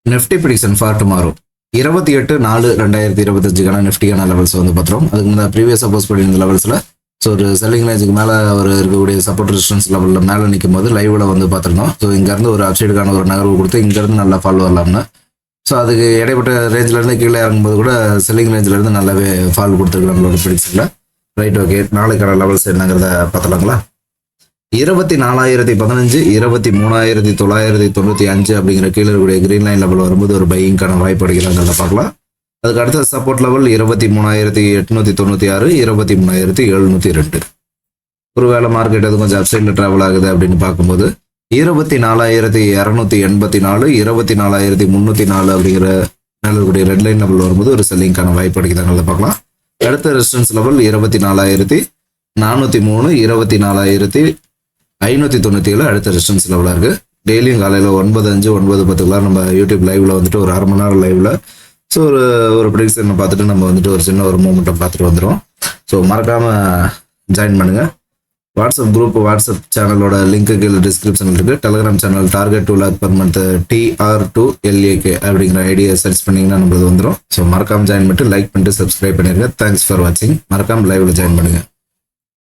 Nifty prediction for tomorrow 28/4/2025 நிஃப்டியான levels வந்து பார்த்துரும். அதுக்கு முன்னாடி ப்ரீவியஸ் சப்போஸ் பண்ணியிருந்த லெவல்ஸில் ஸோ ஒரு செல்லிங் ரேஞ்சுக்கு மேலே ஒரு இருக்கக்கூடிய சப்போர்ட் ரெசிஸ்டன்ஸ் லெவலில் மேலே நிற்கும் போது லைவில் வந்து பார்த்துருந்தோம். ஸோ இங்கேருந்து ஒரு அப்சைடுக்கான ஒரு நகர்வு கொடுத்து இங்கேருந்து நல்லா ஃபால் வரலாம்னு. ஸோ அதுக்கு இடைப்பட்ட ரேஞ்சிலேருந்து கீழே இறங்கும்போது கூட செல்லிங் ரேஞ்சிலேருந்து நல்லாவே ஃபால் கொடுத்துருக்கு நம்மளோட ப்ரிடிக்ஷனில். Right, okay. நாளைக்கான லெவல்ஸ் என்னங்கிறத பார்த்துலாங்களா? 24,015, 23,995 அப்படிங்கிற கீழே இருக்கக்கூடிய கிரீன் லைன் லெவல் வரும்போது ஒரு பையிங்கான வாய்ப்பு அடிக்கிறாங்கிறத பார்க்கலாம். அதுக்கு அடுத்த சப்போர்ட் லெவல் 23,896, 23,702. ஒருவேளை மார்க்கெட் அது கொஞ்சம் அப்சைடில் ட்ராவல் ஆகுது அப்படின்னு பார்க்கும்போது 24,284, 24,304 அப்படிங்கிற மேலே இருக்கக்கூடிய ரெட் லைன் லெவல் வரும்போது ஒரு செல்லிங்கான வாய்ப்பு அடிக்கிறாங்கிறத பார்க்கலாம். அடுத்த ரெசிஸ்டன்ஸ் லெவல் 24,403, 24,597 அடுத்த ரெசிஸ்டன்ஸ் லெவலாக இருக்குது. டெய்லியும் காலையில் 9:05, 9:10 நம்ம யூடியூப் லைவ்ல வந்துட்டு ஒரு 1/2 மணி நேரம் லைவ்ல ஸோ ஒரு ப்ரிடிக்ஷனை பார்த்துட்டு நம்ம வந்துட்டு ஒரு சின்ன ஒரு மூமெண்ட்டை பார்த்துட்டு வந்துடும். ஸோ மறக்காமல் ஜாயின் பண்ணுங்கள். வாட்ஸ்அப் குரூப், வாட்ஸ்அப் சேனலோட லிங்க்கு கீழே டிஸ்கிரிப்ஷனில் இருக்குது. Telegram channel target 2 lakh per month TR2LAK அப்படிங்கிற ஐடியா சர்ச் பண்ணிங்கன்னா நம்மளது வந்துடும். ஸோ மறக்காமல் ஜாயின் பண்ணிட்டு லைக் பண்ணிட்டு சப்ஸ்கிரைப் பண்ணிடுங்க. தேங்க்ஸ் ஃபார் வாட்சிங். மறக்காமல் லைவ்ல ஜாயின் பண்ணுங்கள்.